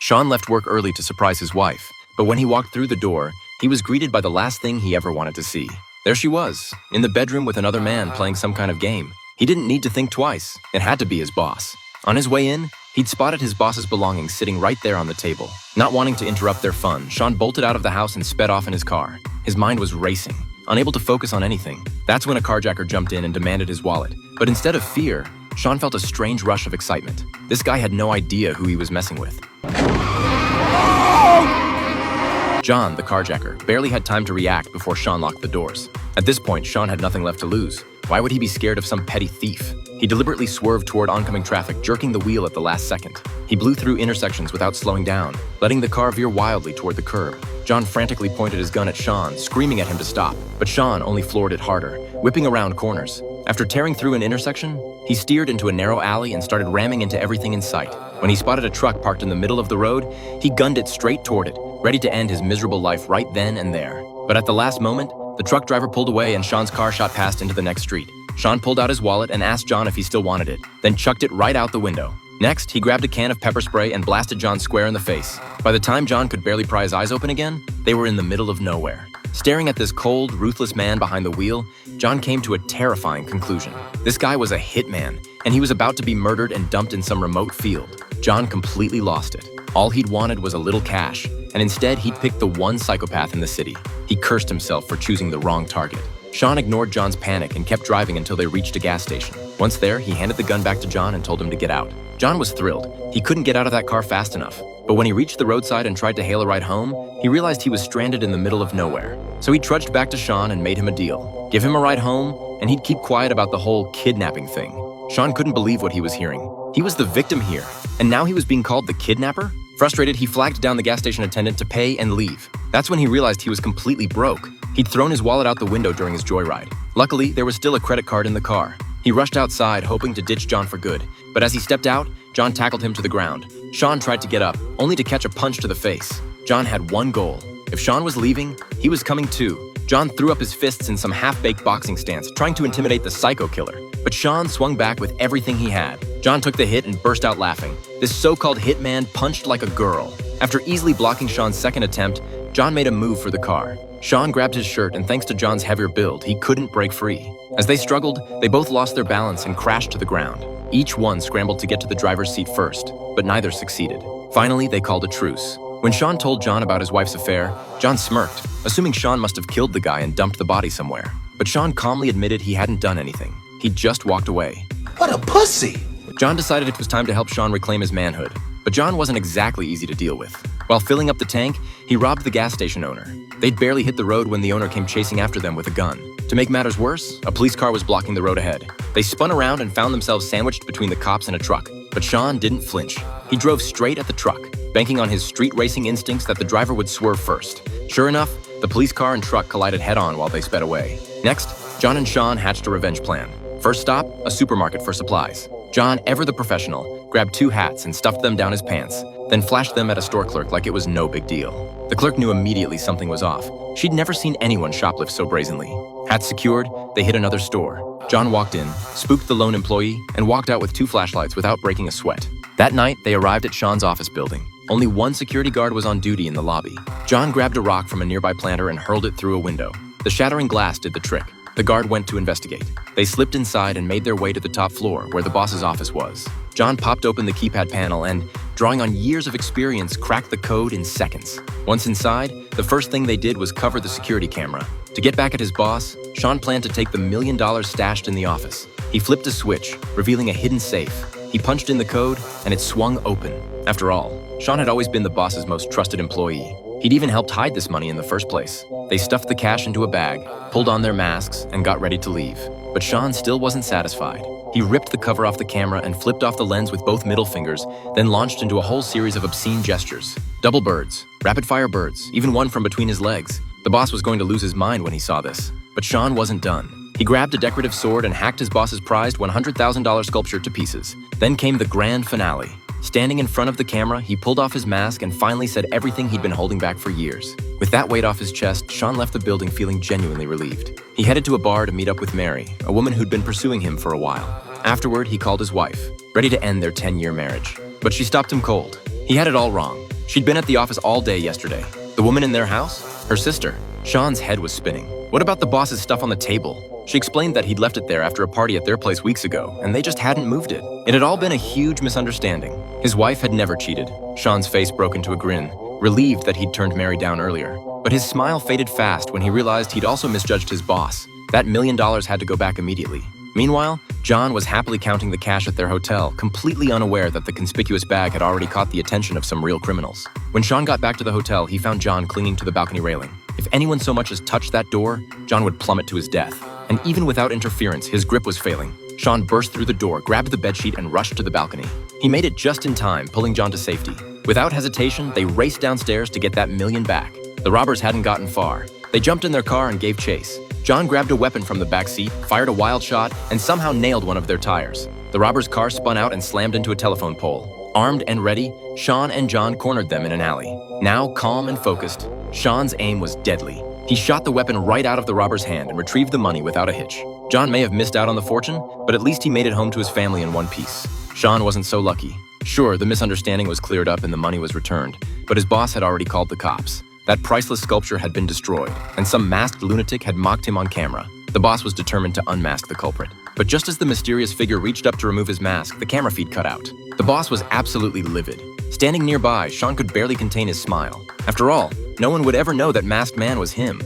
Sean left work early to surprise his wife, but when he walked through the door, he was greeted by the last thing he ever wanted to see. There she was, in the bedroom with another man playing some kind of game. He didn't need to think twice. It had to be his boss. On his way in, he'd spotted his boss's belongings sitting right there on the table. Not wanting to interrupt their fun, Sean bolted out of the house and sped off in his car. His mind was racing, unable to focus on anything. That's when a carjacker jumped in and demanded his wallet. But instead of fear, Sean felt a strange rush of excitement. This guy had no idea who he was messing with. John, the carjacker, barely had time to react before Sean locked the doors. At this point, Sean had nothing left to lose. Why would he be scared of some petty thief? He deliberately swerved toward oncoming traffic, jerking the wheel at the last second. He blew through intersections without slowing down, letting the car veer wildly toward the curb. John frantically pointed his gun at Sean, screaming at him to stop, but Sean only floored it harder, whipping around corners. After tearing through an intersection, he steered into a narrow alley and started ramming into everything in sight. When he spotted a truck parked in the middle of the road, he gunned it straight toward it, ready to end his miserable life right then and there. But at the last moment, the truck driver pulled away and Sean's car shot past into the next street. Sean pulled out his wallet and asked John if he still wanted it, then chucked it right out the window. Next, he grabbed a can of pepper spray and blasted John square in the face. By the time John could barely pry his eyes open again, they were in the middle of nowhere. Staring at this cold, ruthless man behind the wheel, John came to a terrifying conclusion. This guy was a hitman, and he was about to be murdered and dumped in some remote field. John completely lost it. All he'd wanted was a little cash, and instead he'd picked the one psychopath in the city. He cursed himself for choosing the wrong target. Sean ignored John's panic and kept driving until they reached a gas station. Once there, he handed the gun back to John and told him to get out. John was thrilled. He couldn't get out of that car fast enough. But when he reached the roadside and tried to hail a ride home, he realized he was stranded in the middle of nowhere. So he trudged back to Sean and made him a deal. Give him a ride home, and he'd keep quiet about the whole kidnapping thing. Sean couldn't believe what he was hearing. He was the victim here, and now he was being called the kidnapper? Frustrated, he flagged down the gas station attendant to pay and leave. That's when he realized he was completely broke. He'd thrown his wallet out the window during his joyride. Luckily, there was still a credit card in the car. He rushed outside, hoping to ditch John for good. But as he stepped out, John tackled him to the ground. Sean tried to get up, only to catch a punch to the face. John had one goal. If Sean was leaving, he was coming too. John threw up his fists in some half-baked boxing stance, trying to intimidate the psycho killer. But Sean swung back with everything he had. John took the hit and burst out laughing. This so-called hitman punched like a girl. After easily blocking Sean's second attempt, John made a move for the car. Sean grabbed his shirt, and thanks to John's heavier build, he couldn't break free. As they struggled, they both lost their balance and crashed to the ground. Each one scrambled to get to the driver's seat first, but neither succeeded. Finally, they called a truce. When Sean told John about his wife's affair, John smirked, assuming Sean must have killed the guy and dumped the body somewhere. But Sean calmly admitted he hadn't done anything. He'd just walked away. What a pussy! John decided it was time to help Sean reclaim his manhood. But John wasn't exactly easy to deal with. While filling up the tank, he robbed the gas station owner. They'd barely hit the road when the owner came chasing after them with a gun. To make matters worse, a police car was blocking the road ahead. They spun around and found themselves sandwiched between the cops and a truck. But Sean didn't flinch. He drove straight at the truck, banking on his street racing instincts that the driver would swerve first. Sure enough, the police car and truck collided head-on while they sped away. Next, John and Sean hatched a revenge plan. First stop, a supermarket for supplies. John, ever the professional, grabbed 2 hats and stuffed them down his pants, then flashed them at a store clerk like it was no big deal. The clerk knew immediately something was off. She'd never seen anyone shoplift so brazenly. Hats secured, they hit another store. John walked in, spooked the lone employee, and walked out with 2 flashlights without breaking a sweat. That night, they arrived at Sean's office building. Only one security guard was on duty in the lobby. John grabbed a rock from a nearby planter and hurled it through a window. The shattering glass did the trick. The guard went to investigate. They slipped inside and made their way to the top floor where the boss's office was. John popped open the keypad panel and, drawing on years of experience, cracked the code in seconds. Once inside, the first thing they did was cover the security camera. To get back at his boss, Sean planned to take the $1 million stashed in the office. He flipped a switch, revealing a hidden safe. He punched in the code, and it swung open. After all, Sean had always been the boss's most trusted employee. He'd even helped hide this money in the first place. They stuffed the cash into a bag, pulled on their masks, and got ready to leave. But Sean still wasn't satisfied. He ripped the cover off the camera and flipped off the lens with both middle fingers, then launched into a whole series of obscene gestures. Double birds, rapid-fire birds, even one from between his legs. The boss was going to lose his mind when he saw this. But Sean wasn't done. He grabbed a decorative sword and hacked his boss's prized $100,000 sculpture to pieces. Then came the grand finale. Standing in front of the camera, he pulled off his mask and finally said everything he'd been holding back for years. With that weight off his chest, Sean left the building feeling genuinely relieved. He headed to a bar to meet up with Mary, a woman who'd been pursuing him for a while. Afterward, he called his wife, ready to end their 10-year marriage. But she stopped him cold. He had it all wrong. She'd been at the office all day yesterday. The woman in their house? Her sister. Sean's head was spinning. What about the boss's stuff on the table? She explained that he'd left it there after a party at their place weeks ago, and they just hadn't moved it. It had all been a huge misunderstanding. His wife had never cheated. Sean's face broke into a grin, relieved that he'd turned Mary down earlier. But his smile faded fast when he realized he'd also misjudged his boss. That $1 million had to go back immediately. Meanwhile, John was happily counting the cash at their hotel, completely unaware that the conspicuous bag had already caught the attention of some real criminals. When Sean got back to the hotel, he found John clinging to the balcony railing. If anyone so much as touched that door, John would plummet to his death. And even without interference, his grip was failing. Sean burst through the door, grabbed the bedsheet, and rushed to the balcony. He made it just in time, pulling John to safety. Without hesitation, they raced downstairs to get that $1 million back. The robbers hadn't gotten far. They jumped in their car and gave chase. John grabbed a weapon from the back seat, fired a wild shot, and somehow nailed one of their tires. The robbers' car spun out and slammed into a telephone pole. Armed and ready, Sean and John cornered them in an alley. Now calm and focused, Sean's aim was deadly. He shot the weapon right out of the robber's hand and retrieved the money without a hitch. John may have missed out on the fortune, but at least he made it home to his family in one piece. Sean wasn't so lucky. Sure, the misunderstanding was cleared up and the money was returned, but his boss had already called the cops. That priceless sculpture had been destroyed, and some masked lunatic had mocked him on camera. The boss was determined to unmask the culprit. But just as the mysterious figure reached up to remove his mask, the camera feed cut out. The boss was absolutely livid. Standing nearby, Sean could barely contain his smile. After all, no one would ever know that Masked Man was him.